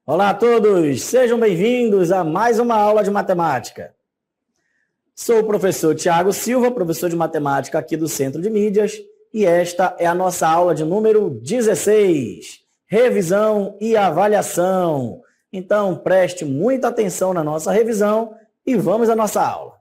Olá a todos, sejam bem-vindos a mais uma aula de matemática. Sou o professor Tiago Silva, professor de matemática aqui do Centro de Mídias, e esta é a nossa aula de número 16, revisão e avaliação. Então, preste muita atenção na nossa revisão e vamos à nossa aula.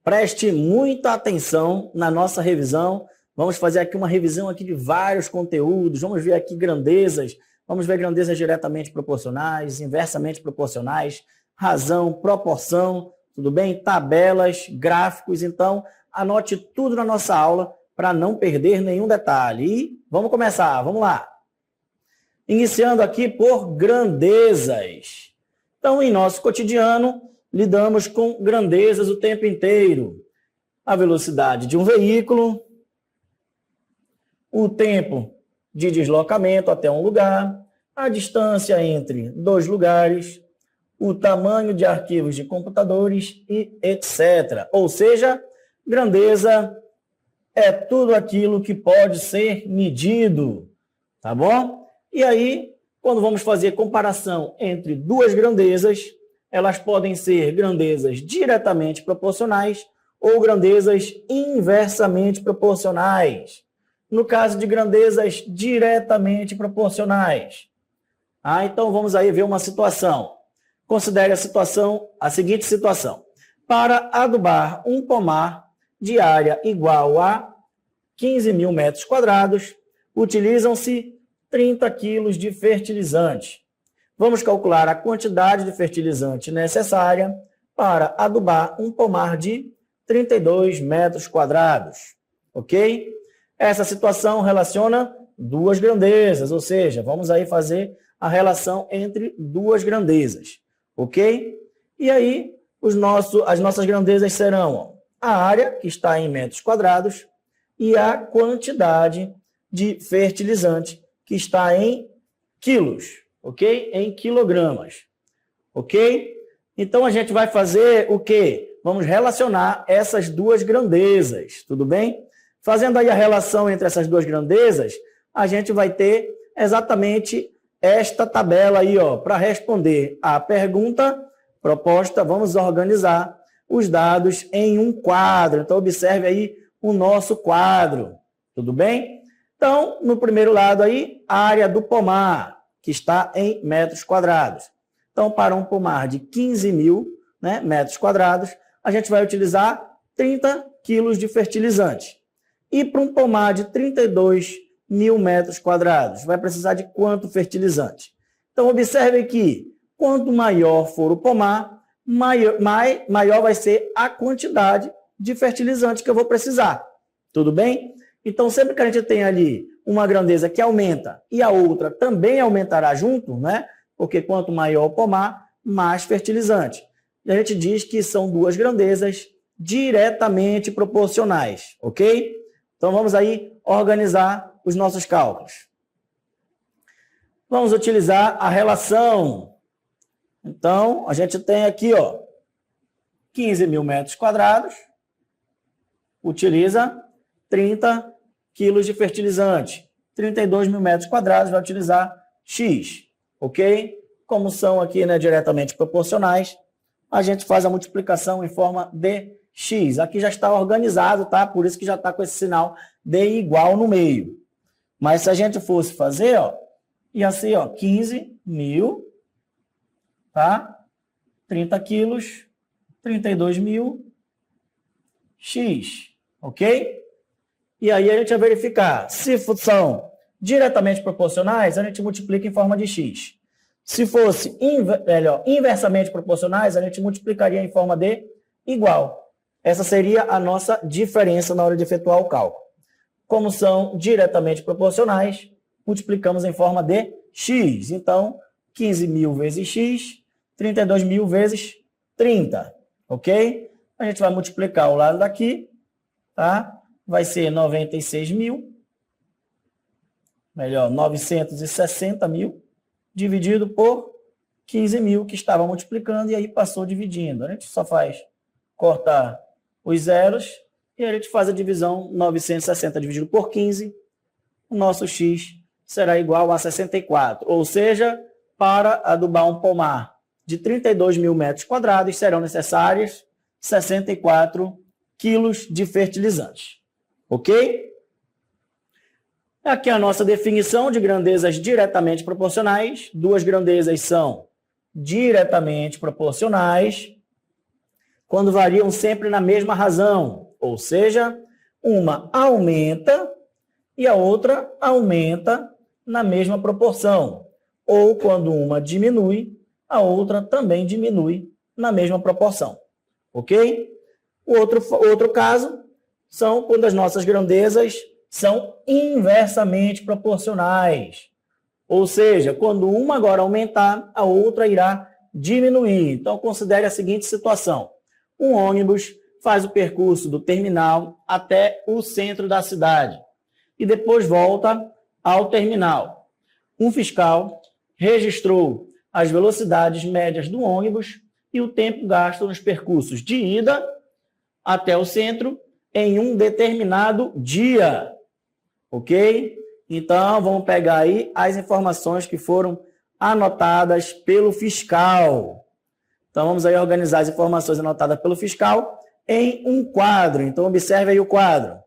Preste muita atenção na nossa revisão. Vamos fazer aqui uma revisão aqui de vários conteúdos. Vamos ver aqui grandezas. Vamos ver grandezas diretamente proporcionais, inversamente proporcionais, razão, proporção, tudo bem? Tabelas, gráficos. Então, anote tudo na nossa aula para não perder nenhum detalhe. E vamos começar, vamos lá. Iniciando aqui por grandezas. Então, em nosso cotidiano, lidamos com grandezas o tempo inteiro. A velocidade de um veículo, o tempo de deslocamento até um lugar, a distância entre dois lugares, o tamanho de arquivos de computadores e etc. Ou seja, grandeza é tudo aquilo que pode ser medido, tá bom? E aí, quando vamos fazer comparação entre duas grandezas, elas podem ser grandezas diretamente proporcionais ou grandezas inversamente proporcionais. No caso de grandezas diretamente proporcionais. Então vamos aí ver uma situação. Considere a seguinte situação. Para adubar um pomar de área igual a 15.000 metros quadrados, utilizam-se 30 quilos de fertilizante. Vamos calcular a quantidade de fertilizante necessária para adubar um pomar de 32 metros quadrados. Ok? Essa situação relaciona duas grandezas, ou seja, vamos aí fazer a relação entre duas grandezas. Ok? E aí, as nossas grandezas serão a área, que está em metros quadrados, e a quantidade de fertilizante, que está em quilos. Ok? Em quilogramas. Ok? Então, a gente vai fazer o quê? Vamos relacionar essas duas grandezas, tudo bem? Fazendo aí a relação entre essas duas grandezas, a gente vai ter exatamente esta tabela aí, ó, para responder à pergunta proposta. Vamos organizar os dados em um quadro. Então, observe aí o nosso quadro, tudo bem? Então, no primeiro lado aí, a área do pomar, que está em metros quadrados. Então, para um pomar de 15.000 metros quadrados, a gente vai utilizar 30 quilos de fertilizante. E para um pomar de 32.000 metros quadrados, vai precisar de quanto fertilizante? Então, observe que quanto maior for o pomar, maior vai ser a quantidade de fertilizante que eu vou precisar. Tudo bem? Então, sempre que a gente tem ali uma grandeza que aumenta e a outra também aumentará junto, né? Porque quanto maior o pomar, mais fertilizante. E a gente diz que são duas grandezas diretamente proporcionais, ok? Então, vamos aí organizar os nossos cálculos. Vamos utilizar a relação. Então, a gente tem aqui, ó, 15.000 metros quadrados, utiliza 30 quilos de fertilizante. 32.000 metros quadrados vai utilizar X, ok? Como são aqui, né, diretamente proporcionais, a gente faz a multiplicação em forma de X. Aqui já está organizado, tá? Por isso que já está com esse sinal de igual no meio. Mas se a gente fosse fazer, ó, ia ser, ó, 15.000, tá? 30 quilos, 32.000, X, ok? E aí a gente vai verificar. Se são diretamente proporcionais, a gente multiplica em forma de X. Se fosse inversamente proporcionais, a gente multiplicaria em forma de igual. Essa seria a nossa diferença na hora de efetuar o cálculo. Como são diretamente proporcionais, multiplicamos em forma de X. Então, 15.000 vezes X, 32.000 vezes 30. Ok? A gente vai multiplicar o lado daqui, tá? Vai ser 96.000, 960.000, dividido por 15.000 que estava multiplicando e aí passou dividindo. A gente só faz cortar os zeros e a gente faz a divisão 960 dividido por 15. O nosso x será igual a 64. Ou seja, para adubar um pomar de 32.000 metros quadrados, serão necessários 64 quilos de fertilizante. Ok? Aqui a nossa definição de grandezas diretamente proporcionais. Duas grandezas são diretamente proporcionais quando variam sempre na mesma razão, ou seja, uma aumenta e a outra aumenta na mesma proporção, ou quando uma diminui, a outra também diminui na mesma proporção, ok? O outro caso são quando as nossas grandezas são inversamente proporcionais, ou seja, quando uma agora aumentar, a outra irá diminuir. Então, considere a seguinte situação. Um ônibus faz o percurso do terminal até o centro da cidade e depois volta ao terminal. Um fiscal registrou as velocidades médias do ônibus e o tempo gasto nos percursos de ida até o centro em um determinado dia. Ok? Então, vamos pegar aí as informações que foram anotadas pelo fiscal. Então, vamos aí organizar as informações anotadas pelo fiscal em um quadro. Então, observe aí o quadro.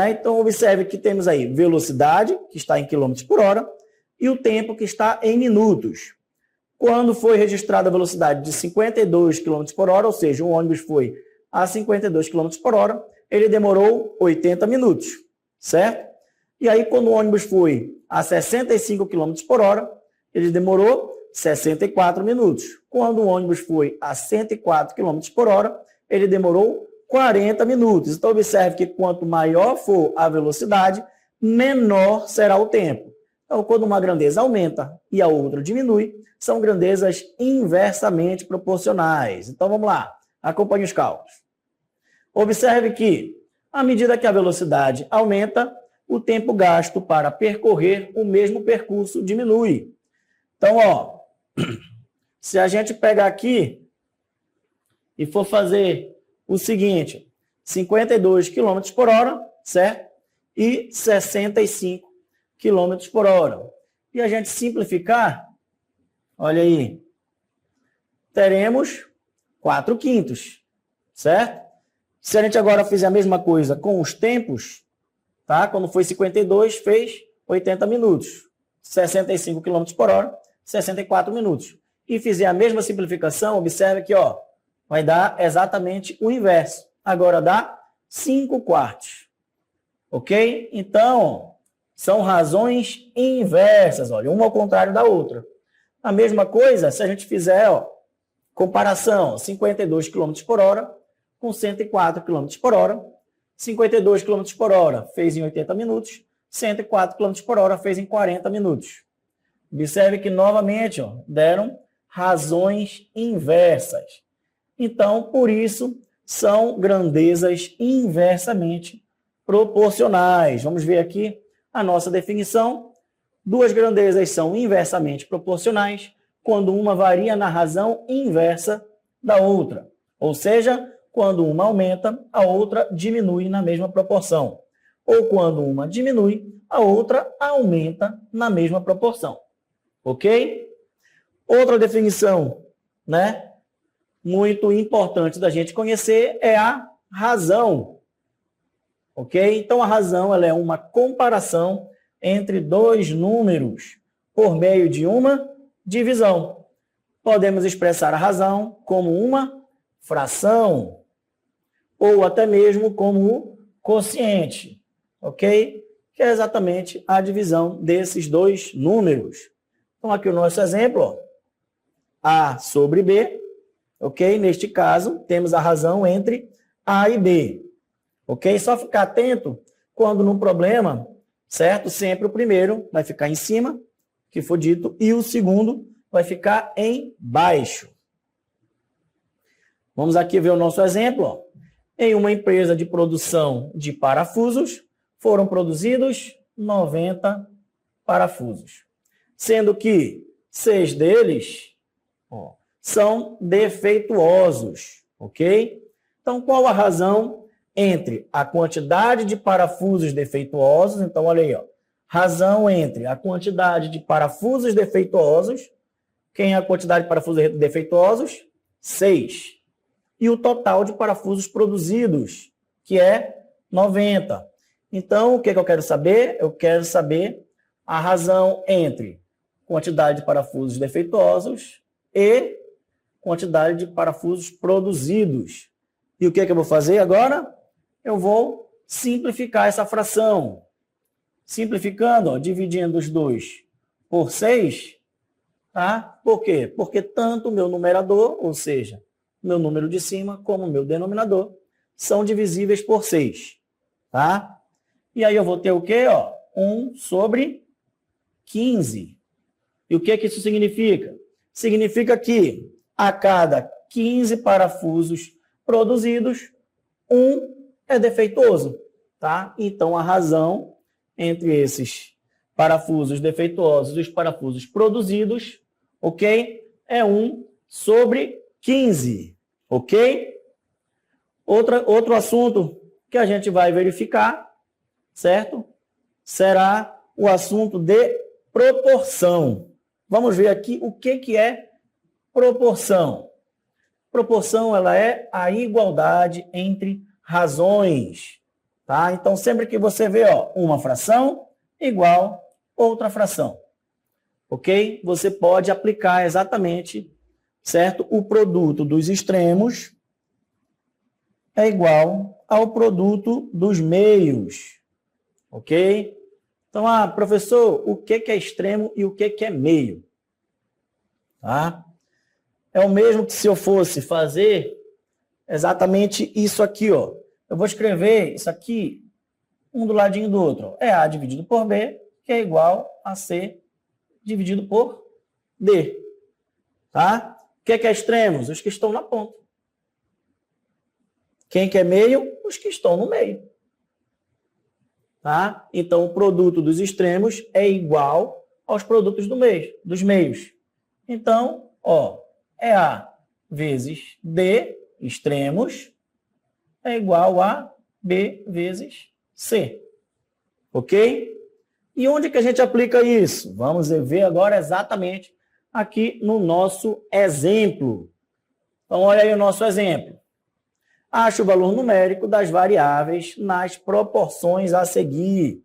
Então, observe que temos aí velocidade, que está em quilômetros por hora, e o tempo, que está em minutos. Quando foi registrada a velocidade de 52 km por hora, ou seja, o ônibus foi a 52 km por hora, ele demorou 80 minutos, certo? E aí, quando o ônibus foi a 65 km por hora, ele demorou 64 minutos. Quando o ônibus foi a 104 km por hora, ele demorou 40 minutos. Então, observe que quanto maior for a velocidade, menor será o tempo. Então, quando uma grandeza aumenta e a outra diminui, são grandezas inversamente proporcionais. Então, vamos lá. Acompanhe os cálculos. Observe que, à medida que a velocidade aumenta, o tempo gasto para percorrer o mesmo percurso diminui. Então, ó, se a gente pegar aqui e for fazer o seguinte, 52 km por hora, certo? E 65 km por hora. E a gente simplificar, olha aí, teremos 4/5, certo? Se a gente agora fizer a mesma coisa com os tempos, tá? Quando foi 52, fez 80 minutos. 65 km por hora, 64 minutos. E fizer a mesma simplificação, observe que, ó, vai dar exatamente o inverso. Agora dá 5/4. Ok? Então, são razões inversas, olha, uma ao contrário da outra. A mesma coisa, se a gente fizer, ó, comparação, 52 km por hora com 104 km por hora. 52 km por hora fez em 80 minutos, 104 km por hora fez em 40 minutos. Observe que, novamente, ó, deram razões inversas. Então, por isso, são grandezas inversamente proporcionais. Vamos ver aqui a nossa definição. Duas grandezas são inversamente proporcionais quando uma varia na razão inversa da outra. Ou seja, quando uma aumenta, a outra diminui na mesma proporção. Ou quando uma diminui, a outra aumenta na mesma proporção. Ok? Outra definição, né, muito importante da gente conhecer é a razão. Ok? Então, a razão ela é uma comparação entre dois números por meio de uma divisão. Podemos expressar a razão como uma fração ou até mesmo como o quociente, ok? Que é exatamente a divisão desses dois números. Então, aqui o nosso exemplo, ó, A sobre B, ok? Neste caso, temos a razão entre A e B, ok? Só ficar atento quando num problema, certo? Sempre o primeiro vai ficar em cima, que foi dito, e o segundo vai ficar embaixo. Vamos aqui ver o nosso exemplo, ó. Em uma empresa de produção de parafusos, foram produzidos 90 parafusos, sendo que 6 deles ó, são defeituosos, ok? Então, qual a razão entre a quantidade de parafusos defeituosos? Então, olha aí, ó, razão entre a quantidade de parafusos defeituosos, quem é a quantidade de parafusos defeituosos? 6. E o total de parafusos produzidos, que é 90. Então, o que eu quero saber? Eu quero saber a razão entre quantidade de parafusos defeituosos e quantidade de parafusos produzidos. E o que eu vou fazer agora? Eu vou simplificar essa fração. Simplificando, ó, dividindo os 2 por 6, tá? Por quê? Porque tanto o meu numerador, ou seja, meu número de cima, como o meu denominador, são divisíveis por 6, tá? E aí eu vou ter o quê? Ó, 1 sobre 15. E o que isso significa? Significa que a cada 15 parafusos produzidos, 1 é defeituoso, tá? Então, a razão entre esses parafusos defeituosos e os parafusos produzidos, ok? É 1 sobre 15, ok? Outro assunto que a gente vai verificar, certo? Será o assunto de proporção. Vamos ver aqui o que é proporção. Proporção, ela é a igualdade entre razões, tá? Então, sempre que você vê, ó, uma fração igual outra fração, ok? Você pode aplicar exatamente, certo? O produto dos extremos é igual ao produto dos meios, ok? Então, professor, o que é extremo e o que é meio? Tá? É o mesmo que se eu fosse fazer exatamente isso aqui, ó. Eu vou escrever isso aqui, um do ladinho do outro. É A dividido por B, que é igual a C dividido por D. Tá? O que é extremos? Os que estão na ponta. Quem que é meio? Os que estão no meio. Tá? Então, o produto dos extremos é igual aos produtos dos meios. Então, ó, é A vezes D, extremos, é igual a B vezes C. Ok? E onde que a gente aplica isso? Vamos ver agora exatamente aqui no nosso exemplo. Então, olha aí o nosso exemplo. Ache o valor numérico das variáveis nas proporções a seguir.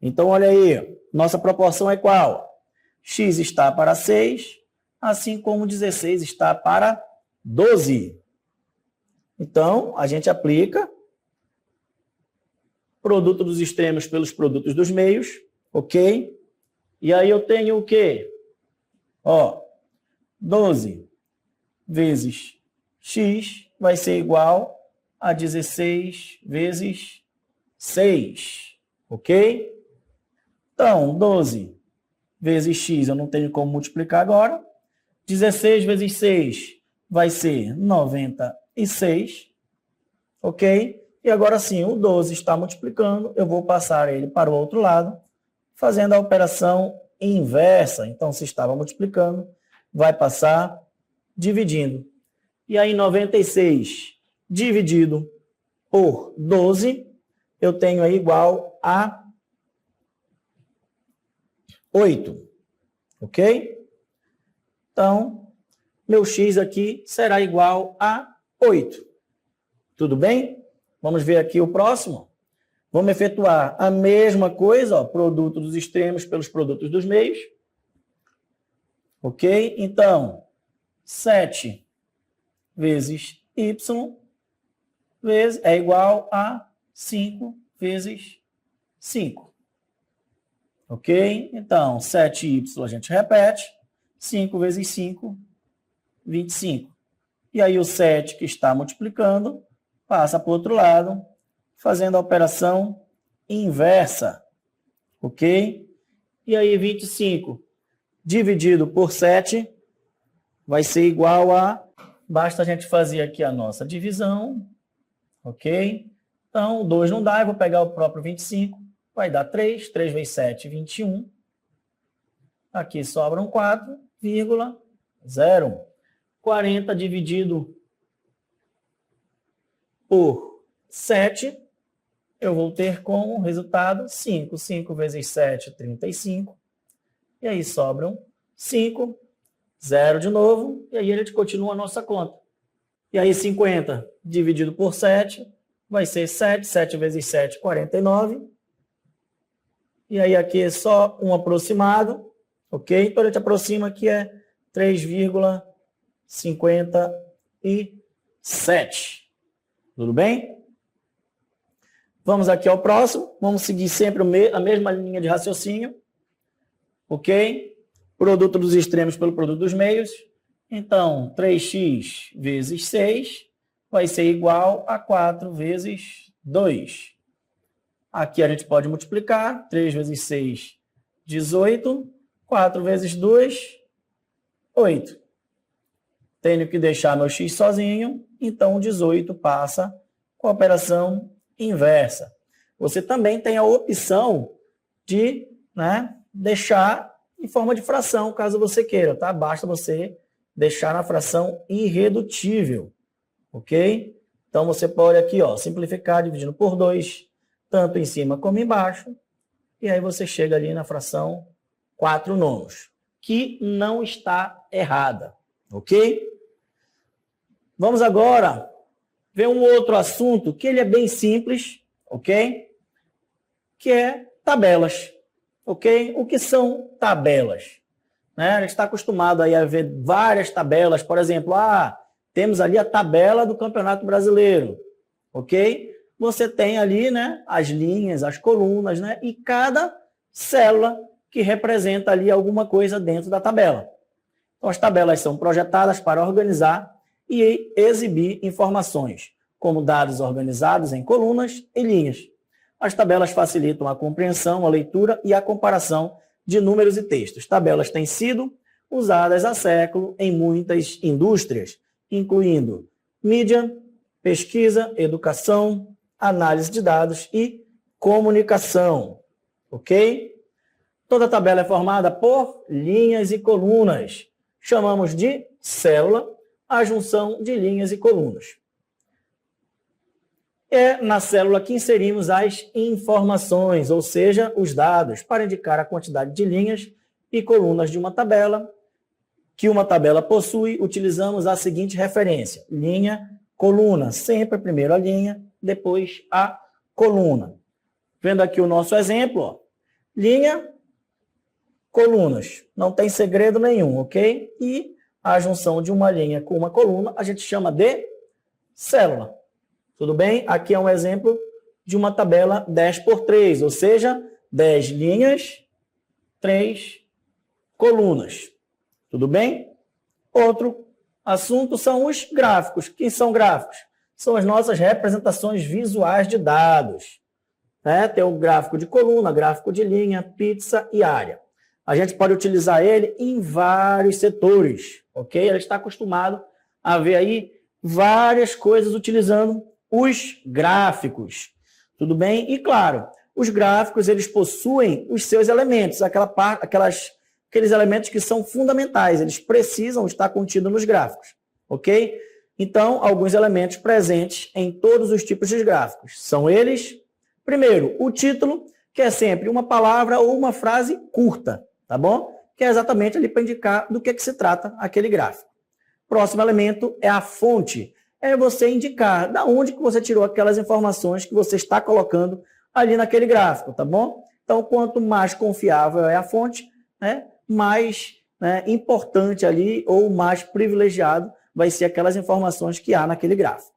Então, olha aí, nossa proporção é qual? X está para 6, assim como 16 está para 12. Então, a gente aplica produto dos extremos pelos produtos dos meios, ok? E aí eu tenho o quê? Ó, 12 vezes x vai ser igual a 16 vezes 6, ok? Então, 12 vezes x eu não tenho como multiplicar agora. 16 vezes 6 vai ser 96, ok? E agora sim, o 12 está multiplicando, eu vou passar ele para o outro lado, fazendo a operação inversa. Então, se estava multiplicando, vai passar dividindo. E aí, 96 dividido por 12, eu tenho aí igual a 8, ok? Então, meu x aqui será igual a 8. Tudo bem? Vamos ver aqui o próximo. Vamos efetuar a mesma coisa, ó, produto dos extremos pelos produtos dos meios. Ok? Então, 7 vezes y é igual a 5 vezes 5. Ok? Então, 7y a gente repete. 5 vezes 5, 25. E aí o 7 que está multiplicando passa para o outro lado, fazendo a operação inversa. Ok? E aí 25 dividido por 7 vai ser igual a... Basta a gente fazer aqui a nossa divisão. Ok? Então, 2 não dá, eu vou pegar o próprio 25. Vai dar 3. 3 vezes 7, 21. Aqui sobram 4,0. 40 dividido por 7, eu vou ter como resultado 5. 5 vezes 7, 35. E aí sobram 5, 0 de novo, e aí a gente continua a nossa conta. E aí 50 dividido por 7 vai ser 7. 7 vezes 7, 49. E aí aqui é só um aproximado, ok? Então a gente aproxima que é 3,57. Tudo bem? Vamos aqui ao próximo. Vamos seguir sempre a mesma linha de raciocínio. Ok? Produto dos extremos pelo produto dos meios. Então, 3x vezes 6 vai ser igual a 4 vezes 2. Aqui a gente pode multiplicar. 3 vezes 6, 18. 4 vezes 2, 8. Tenho que deixar meu x sozinho. Então, 18 passa com a operação inversa. Você também tem a opção de deixar em forma de fração, caso você queira, tá? Basta você deixar na fração irredutível, ok? Então, você pode aqui, ó, simplificar dividindo por 2, tanto em cima como embaixo, e aí você chega ali na fração 4/9, que não está errada, ok? Vamos agora ver um outro assunto que ele é bem simples, ok? Que é tabelas, ok? O que são tabelas? A gente está acostumado aí a ver várias tabelas, por exemplo, temos ali a tabela do Campeonato Brasileiro, ok? Você tem ali, as linhas, as colunas, e cada célula que representa ali alguma coisa dentro da tabela. Então, as tabelas são projetadas para organizar e exibir informações, como dados organizados em colunas e linhas. As tabelas facilitam a compreensão, a leitura e a comparação de números e textos. Tabelas têm sido usadas há séculos em muitas indústrias, incluindo mídia, pesquisa, educação, análise de dados e comunicação. Ok? Toda tabela é formada por linhas e colunas. Chamamos de célula a junção de linhas e colunas. É na célula que inserimos as informações, ou seja, os dados, para indicar a quantidade de linhas e colunas de uma tabela. Que uma tabela possui, utilizamos a seguinte referência: linha, coluna. Sempre primeiro a linha, depois a coluna. Vendo aqui o nosso exemplo, ó. Linha, colunas. Não tem segredo nenhum, ok? E a junção de uma linha com uma coluna a gente chama de célula. Tudo bem? Aqui é um exemplo de uma tabela 10×3, ou seja, 10 linhas, 3 colunas. Tudo bem? Outro assunto são os gráficos. O que são gráficos? São as nossas representações visuais de dados. Tem o gráfico de coluna, gráfico de linha, pizza e área. A gente pode utilizar ele em vários setores, ok? A gente está acostumado a ver aí várias coisas utilizando os gráficos. Tudo bem? E, claro, os gráficos, eles possuem os seus elementos, aqueles elementos que são fundamentais, eles precisam estar contidos nos gráficos, ok? Então, alguns elementos presentes em todos os tipos de gráficos são eles: primeiro, o título, que é sempre uma palavra ou uma frase curta, tá bom? Que é exatamente ali para indicar do que se trata aquele gráfico. Próximo elemento é a fonte. É você indicar da onde que você tirou aquelas informações que você está colocando ali naquele gráfico, tá bom? Então, quanto mais confiável é a fonte, mais importante ali ou mais privilegiado vai ser aquelas informações que há naquele gráfico.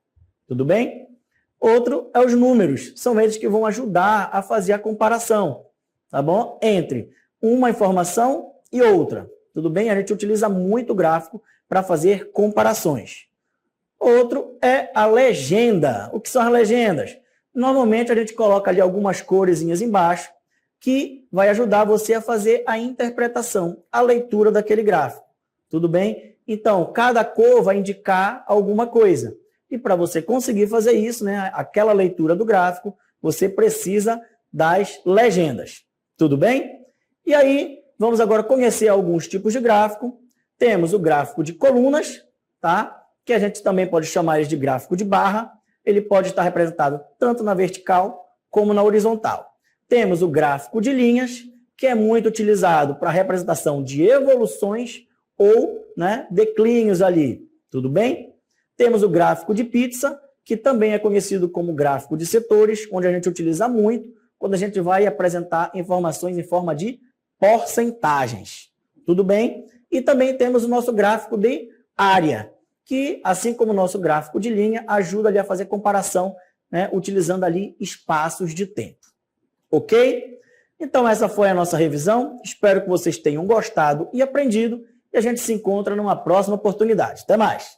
Tudo bem? Outro é os números. São eles que vão ajudar a fazer a comparação, tá bom? Entre uma informação e outra. Tudo bem? A gente utiliza muito o gráfico para fazer comparações. Outro é a legenda. O que são as legendas? Normalmente a gente coloca ali algumas coresinhas embaixo que vai ajudar você a fazer a interpretação, a leitura daquele gráfico. Tudo bem? Então, cada cor vai indicar alguma coisa. E para você conseguir fazer isso, aquela leitura do gráfico, você precisa das legendas. Tudo bem? E aí, vamos agora conhecer alguns tipos de gráfico. Temos o gráfico de colunas, tá? Que a gente também pode chamar ele de gráfico de barra. Ele pode estar representado tanto na vertical como na horizontal. Temos o gráfico de linhas, que é muito utilizado para a representação de evoluções ou, né, declínios ali. Tudo bem? Temos o gráfico de pizza, que também é conhecido como gráfico de setores, onde a gente utiliza muito quando a gente vai apresentar informações em forma de porcentagens. Tudo bem? E também temos o nosso gráfico de área, que, assim como o nosso gráfico de linha, ajuda ali a fazer comparação, né, utilizando ali espaços de tempo. Ok? Então, essa foi a nossa revisão. Espero que vocês tenham gostado e aprendido. E a gente se encontra numa próxima oportunidade. Até mais!